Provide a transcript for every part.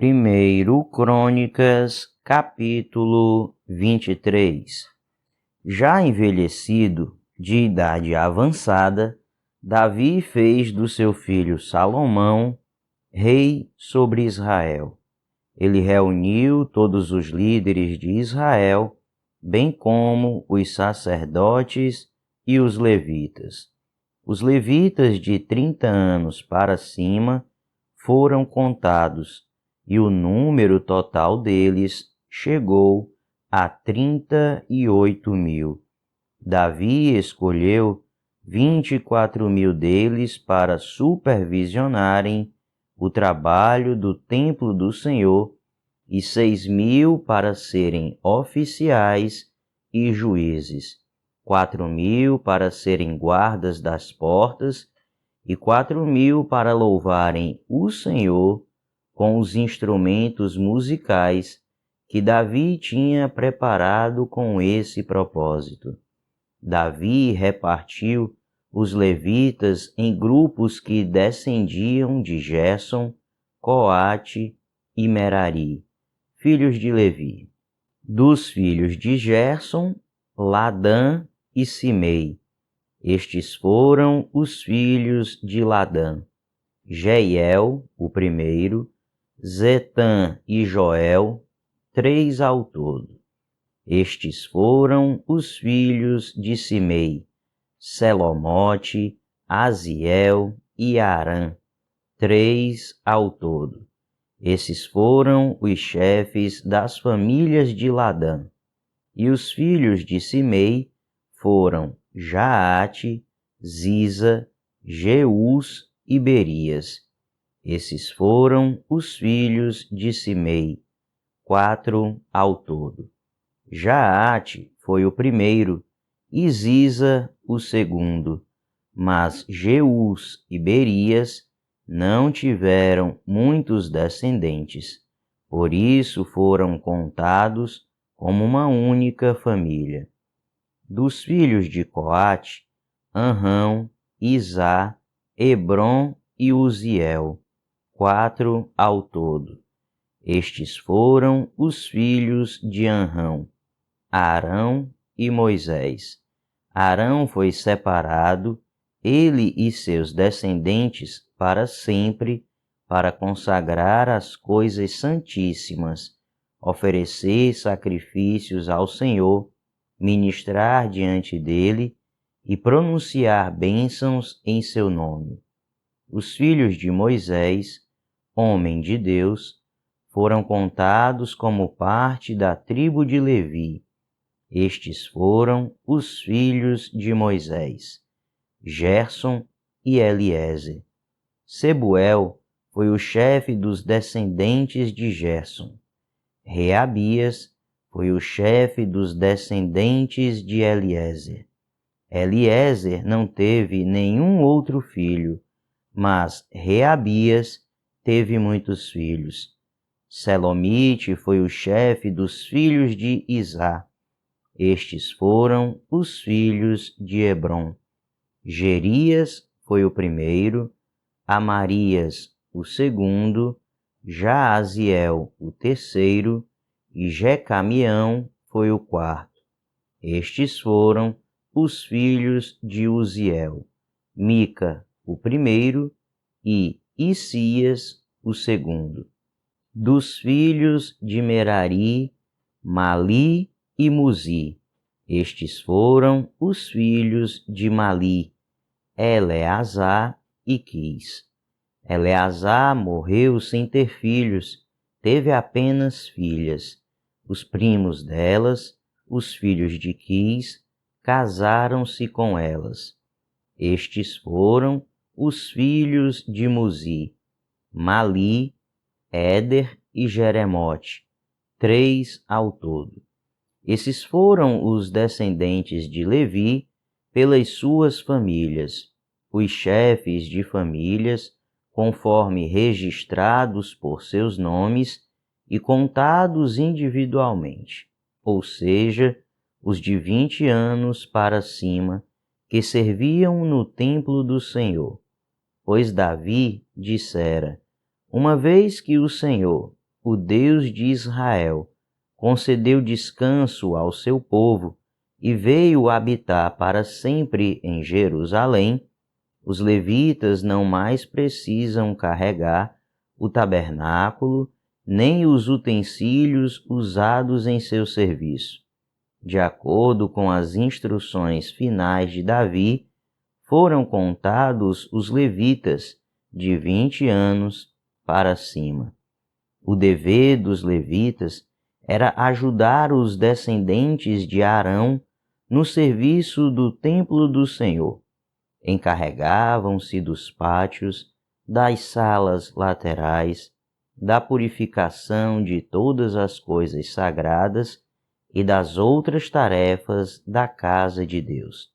1 Crônicas, capítulo 23. Já envelhecido, de idade avançada, Davi fez do seu filho Salomão rei sobre Israel. Ele reuniu todos os líderes de Israel, bem como os sacerdotes e os levitas. Os levitas de 30 anos para cima foram contados, e o número total deles chegou a 38.000. Davi escolheu 24.000 deles para supervisionarem o trabalho do templo do Senhor e 6.000 para serem oficiais e juízes, 4.000 para serem guardas das portas e 4.000 para louvarem o Senhor com os instrumentos musicais que Davi tinha preparado com esse propósito. Davi repartiu os levitas em grupos que descendiam de Gerson, Coate e Merari, filhos de Levi. Dos filhos de Gerson, Ladã e Simei. Estes foram os filhos de Ladã: Jeiel, o primeiro, Zetã e Joel, 3 ao todo. Estes foram os filhos de Simei: Selomote, Aziel e Arã, 3 ao todo. Esses foram os chefes das famílias de Ladã. E os filhos de Simei foram Jaate, Ziza, Jeús e Berias. Esses foram os filhos de Simei, 4 ao todo. Jaate foi o primeiro e Ziza o segundo, mas Jeús e Berias não tiveram muitos descendentes, por isso foram contados como uma única família. Dos filhos de Coate, Anrão, Izá, Hebron e Uziel, 4 ao todo. Estes foram os filhos de Anrão: Arão e Moisés. Arão foi separado, ele e seus descendentes, para sempre, para consagrar as coisas santíssimas, oferecer sacrifícios ao Senhor, ministrar diante dele e pronunciar bênçãos em seu nome. Os filhos de Moisés, homem de Deus, foram contados como parte da tribo de Levi. Estes foram os filhos de Moisés: Gerson e Eliezer. Sebuel foi o chefe dos descendentes de Gerson. Reabias foi o chefe dos descendentes de Eliezer. Eliezer não teve nenhum outro filho, mas Reabias teve muitos filhos. Selomite foi o chefe dos filhos de Izá. Estes foram os filhos de Hebron. Jerias foi o primeiro, Amarias o segundo, Jaaziel o terceiro e Jecamião foi o quarto. Estes foram os filhos de Uziel: Mica o primeiro e Isias o segundo. Dos filhos de Merari, Mali e Muzi. Estes foram os filhos de Mali: Eleazar e Quis. Eleazar morreu sem ter filhos, teve apenas filhas. Os primos delas, os filhos de Quis, casaram-se com elas. Estes foram os filhos de Muzi: Mali, Éder e Jeremote, 3 ao todo. Esses foram os descendentes de Levi pelas suas famílias, os chefes de famílias, conforme registrados por seus nomes e contados individualmente, ou seja, os de 20 anos para cima, que serviam no templo do Senhor. Pois Davi dissera: uma vez que o Senhor, o Deus de Israel, concedeu descanso ao seu povo e veio habitar para sempre em Jerusalém, os levitas não mais precisam carregar o tabernáculo nem os utensílios usados em seu serviço. De acordo com as instruções finais de Davi, foram contados os levitas de 20 anos para cima. O dever dos levitas era ajudar os descendentes de Arão no serviço do templo do Senhor. Encarregavam-se dos pátios, das salas laterais, da purificação de todas as coisas sagradas e das outras tarefas da casa de Deus.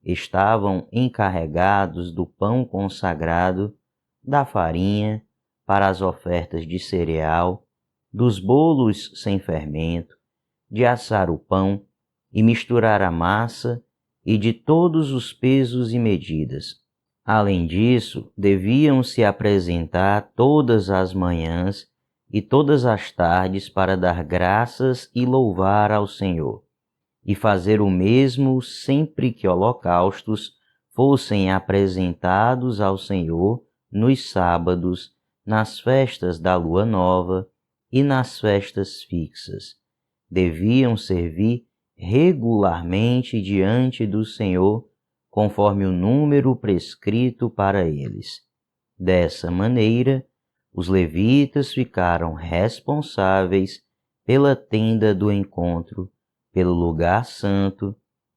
Estavam encarregados do pão consagrado, da farinha para as ofertas de cereal, dos bolos sem fermento, de assar o pão e misturar a massa e de todos os pesos e medidas. Além disso, deviam se apresentar todas as manhãs e todas as tardes para dar graças e louvar ao Senhor, e fazer o mesmo sempre que holocaustos fossem apresentados ao Senhor nos sábados, nas festas da lua nova e nas festas fixas. Deviam servir regularmente diante do Senhor, conforme o número prescrito para eles. Dessa maneira, os levitas ficaram responsáveis pela tenda do encontro, pelo lugar santo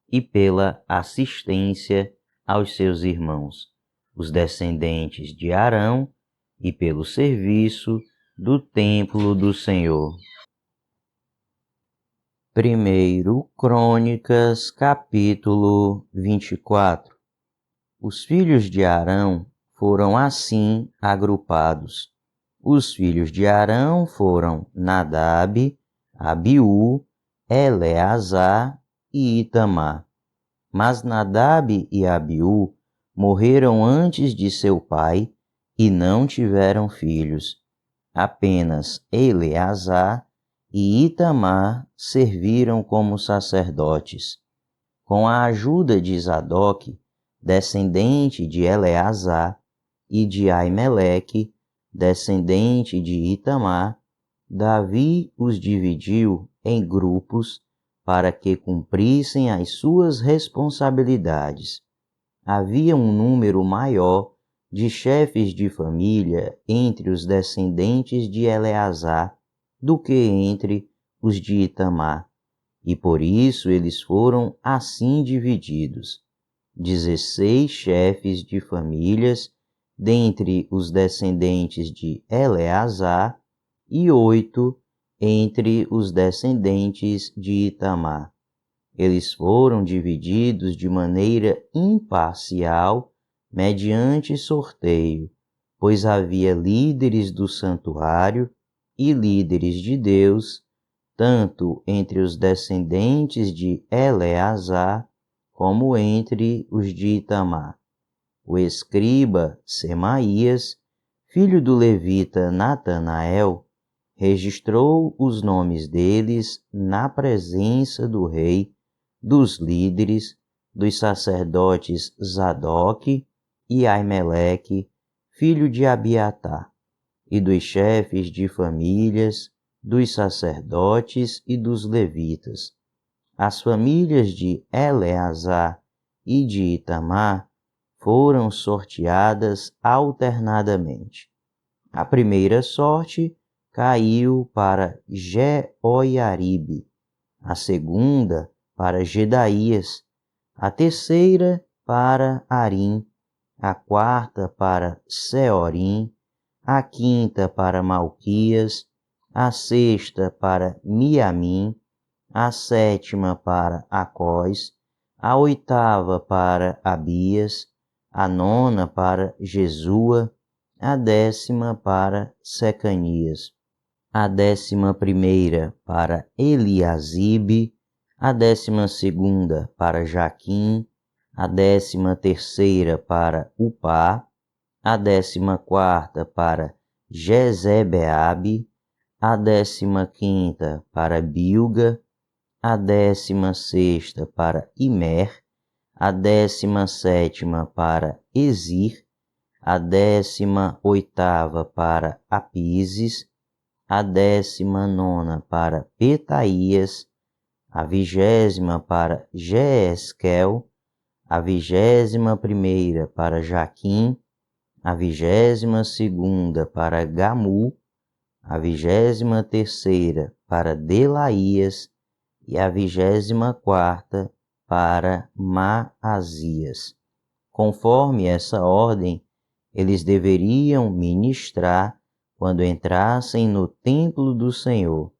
e pela assistência aos seus irmãos, os descendentes de Arão, e pelo serviço do templo do Senhor. 1 Crônicas, capítulo 24. Os filhos de Arão foram assim agrupados. Os filhos de Arão foram Nadab, Abiú, Eleazar e Itamar. Mas Nadab e Abiú morreram antes de seu pai e não tiveram filhos. Apenas Eleazar e Itamar serviram como sacerdotes. Com a ajuda de Zadok, descendente de Eleazar, e de Aimeleque, descendente de Itamar, Davi os dividiu em grupos para que cumprissem as suas responsabilidades. Havia um número maior de chefes de família entre os descendentes de Eleazar do que entre os de Itamar, e por isso eles foram assim divididos: 16 chefes de famílias dentre os descendentes de Eleazar e 8 entre os descendentes de Itamar. Eles foram divididos de maneira imparcial mediante sorteio, pois havia líderes do santuário e líderes de Deus, tanto entre os descendentes de Eleazar como entre os de Itamar. O escriba Semaías, filho do levita Natanael, registrou os nomes deles na presença do rei, dos líderes, dos sacerdotes Zadok e Aimeleque, filho de Abiatar, e dos chefes de famílias, dos sacerdotes e dos levitas. As famílias de Eleazar e de Itamar foram sorteadas alternadamente. A primeira sorte caiu para Jeoiaribe, a segunda para Gedaías, a terceira para Arim, a quarta para Seorim, a quinta para Malquias, a sexta para Miamim, a sétima para Acós, a oitava para Abias, a nona para Jesua, a 10ª para Secanias, a 11ª para Eliasibe, a 12ª para Jaquim, a 13ª para Upá, a 14ª para Jezebeabe, a 15ª para Bilga, a 16ª para Imer, a 17ª para Ezir, a 18ª para Apises, a 19ª para Petaías, a 20ª para Jeesquel, a 21ª para Jaquim, a 22ª para Gamu, a 23ª para Delaías e a 24ª para Maasias. Conforme essa ordem, eles deveriam ministrar quando entrassem no templo do Senhor,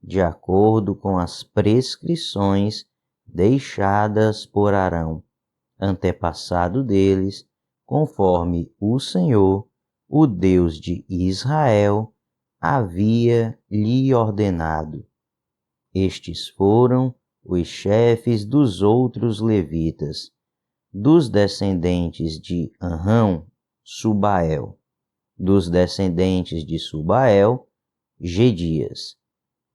de acordo com as prescrições deixadas por Arão, antepassado deles, conforme o Senhor, o Deus de Israel, havia lhe ordenado. Estes foram os chefes dos outros levitas, dos descendentes de Arão, Subael; dos descendentes de Subael, Gedias.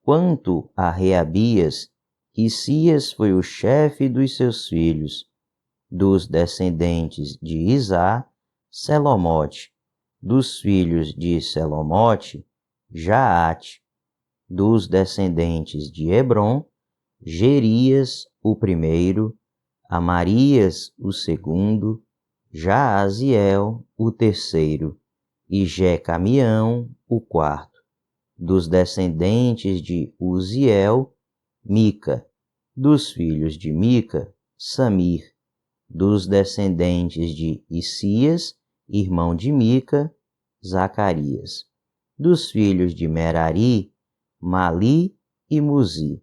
Quanto a Reabias, Quissias foi o chefe dos seus filhos; dos descendentes de Izá, Selomote; dos filhos de Selomote, Jaate; dos descendentes de Hebron, Jerias o primeiro, Amarias o segundo, Jaaziel o terceiro e Jecamião o quarto; dos descendentes de Uziel, Mica; dos filhos de Mica, Samir; dos descendentes de Issias, irmão de Mica, Zacarias; dos filhos de Merari, Mali e Muzi;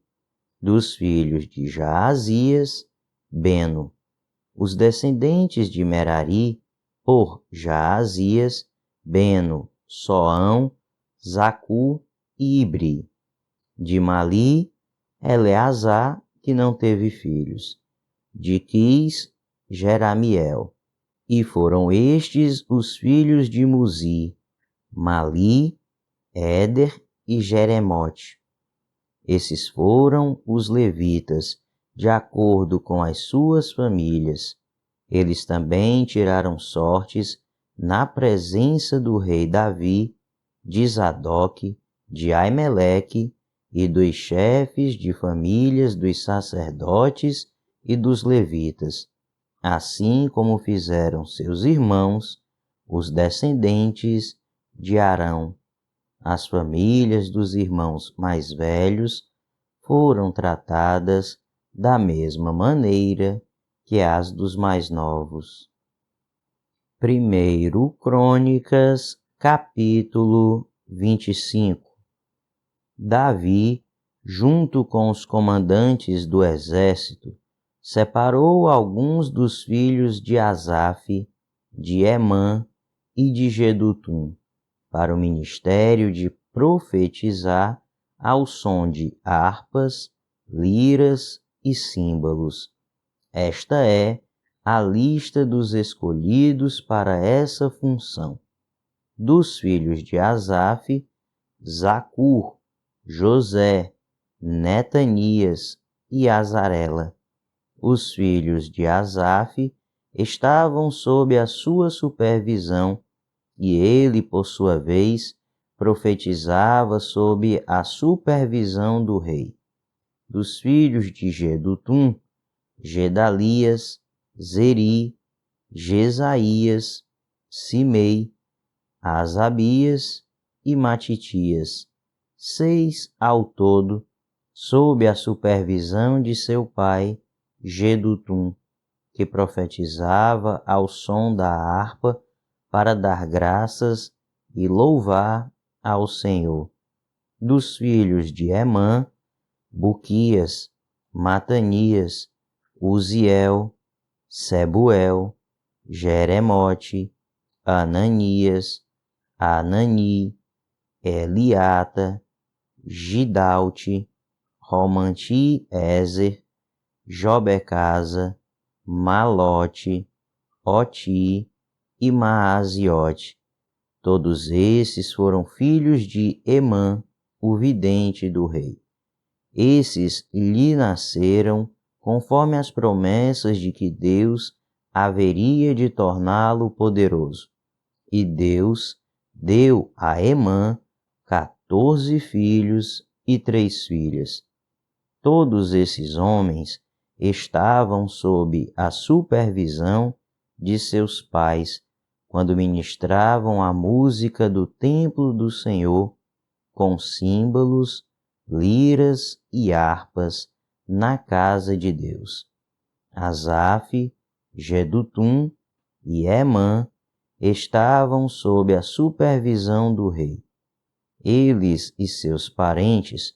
dos filhos de Jaazias, Beno; os descendentes de Merari, por Jaazias, Beno, Soão, Zacu e Ibri; de Mali, Eleazar, que não teve filhos; de Quis, Jeramiel. E foram estes os filhos de Muzi, Mali, Éder e Jeremote. Esses foram os levitas, de acordo com as suas famílias. Eles também tiraram sortes na presença do rei Davi, de Zadoque, de Aimeleque e dos chefes de famílias dos sacerdotes e dos levitas, assim como fizeram seus irmãos, os descendentes de Arão. As famílias dos irmãos mais velhos foram tratadas da mesma maneira que as dos mais novos. 1 Crônicas, capítulo 25. Davi, junto com os comandantes do exército, separou alguns dos filhos de Asaf, de Emã e de Jedutum, para o ministério de profetizar ao som de harpas, liras e símbolos. Esta é a lista dos escolhidos para essa função. Dos filhos de Asaf, Zacur, José, Netanias e Azarela. Os filhos de Asaf estavam sob a sua supervisão, e ele, por sua vez, profetizava sob a supervisão do rei. Dos filhos de Jedutum, Gedalias, Zeri, Jesaías, Simei, Asabias e Matitias, 6 ao todo, sob a supervisão de seu pai, Jedutum, que profetizava ao som da harpa para dar graças e louvar ao Senhor. Dos filhos de Emã, Buquias, Matanias, Uziel, Sebuel, Jeremote, Ananias, Anani, Eliata, Gidalte, Romanti-Ezer, Jobecasa, Malote, Oti e Maaziote. Todos esses foram filhos de Emã, o vidente do rei. Esses lhe nasceram conforme as promessas de que Deus haveria de torná-lo poderoso. E Deus deu a Emã 14 filhos e 3 filhas. Todos esses homens estavam sob a supervisão de seus pais quando ministravam a música do templo do Senhor com símbolos, liras e harpas na casa de Deus. Asaf, Jedutum e Emã estavam sob a supervisão do rei. Eles e seus parentes,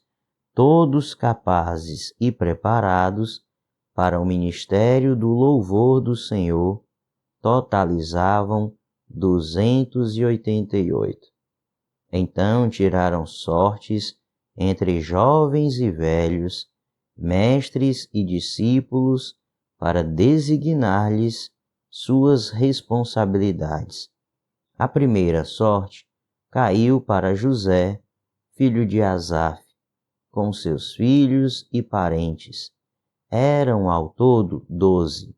todos capazes e preparados para o ministério do louvor do Senhor, totalizavam 288. Então tiraram sortes entre jovens e velhos, mestres e discípulos, para designar-lhes suas responsabilidades. A primeira sorte caiu para José, filho de Asaf, com seus filhos e parentes. Eram ao todo 12.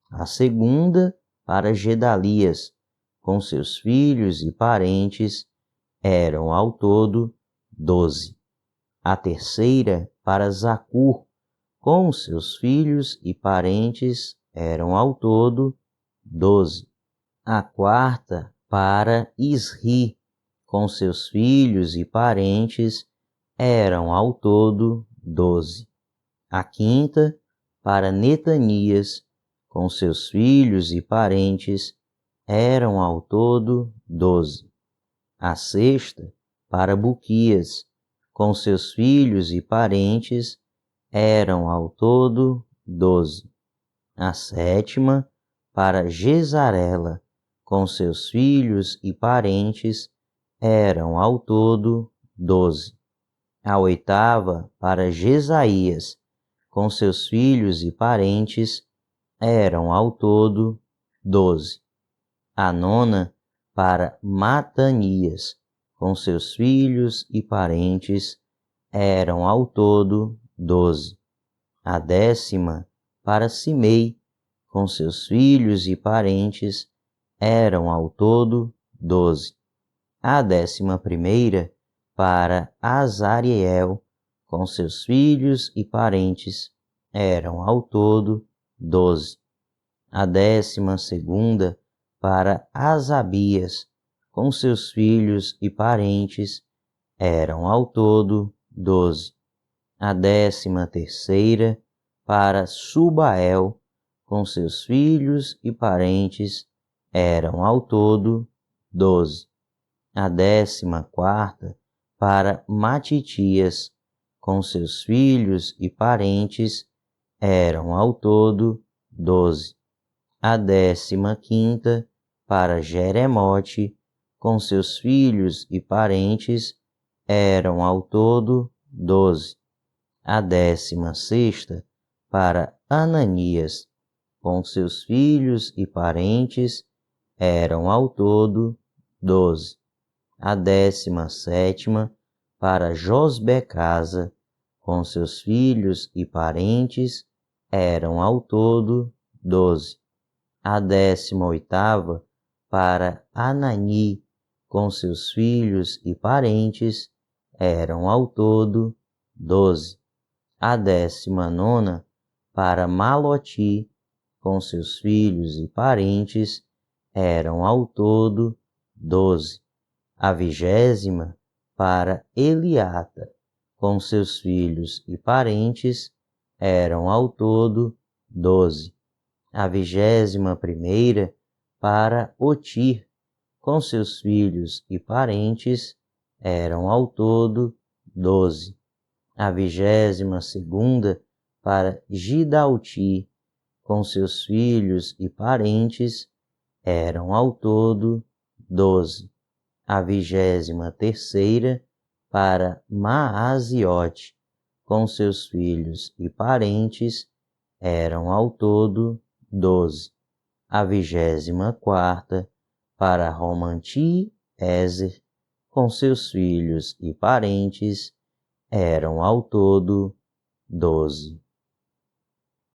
A segunda para Gedalias, com seus filhos e parentes. Eram ao todo 12. A terceira para Zacur, com seus filhos e parentes. Eram ao todo 12. A quarta para Isri, com seus filhos e parentes. Eram ao todo 12. A quinta para Netanias, com seus filhos e parentes. Eram ao todo 12. A sexta para Buquias, com seus filhos e parentes. Eram ao todo 12. A sétima para Gesarela, com seus filhos e parentes. Eram ao todo 12. A oitava para Jesaías, com seus filhos e parentes. Eram ao todo 12. A nona para Matanias, com seus filhos e parentes. Eram ao todo 12. A décima para Simei, com seus filhos e parentes. Eram ao todo 12. A 11ª para Azariel, com seus filhos e parentes. Eram ao todo 12. A 12ª para Asabias, com seus filhos e parentes. Eram ao todo 12. A 13ª para Subael, com seus filhos e parentes. Eram ao todo 12. A 14ª para Matitias, com seus filhos e parentes. Eram ao todo 12. A 15ª para Jeremote, com seus filhos e parentes. Eram ao todo 12. A 16ª para Ananias, com seus filhos e parentes. Eram ao todo 12. A 17ª para Josbecasa, com seus filhos e parentes. Eram ao todo 12. A 18ª para Anani, com seus filhos e parentes. Eram ao todo 12. A 19ª para Maloti, com seus filhos e parentes. Eram ao todo 12. A 20ª para Eliata, com seus filhos e parentes. Eram ao todo 12. A 21ª para Otir, com seus filhos e parentes. Eram ao todo 12. A 22ª para Gidalti, com seus filhos e parentes. Eram ao todo 12. A 23ª para Maaziote, com seus filhos e parentes. Eram ao todo 12. A 24ª para Romanti-Ezer, com seus filhos e parentes, eram ao todo 12.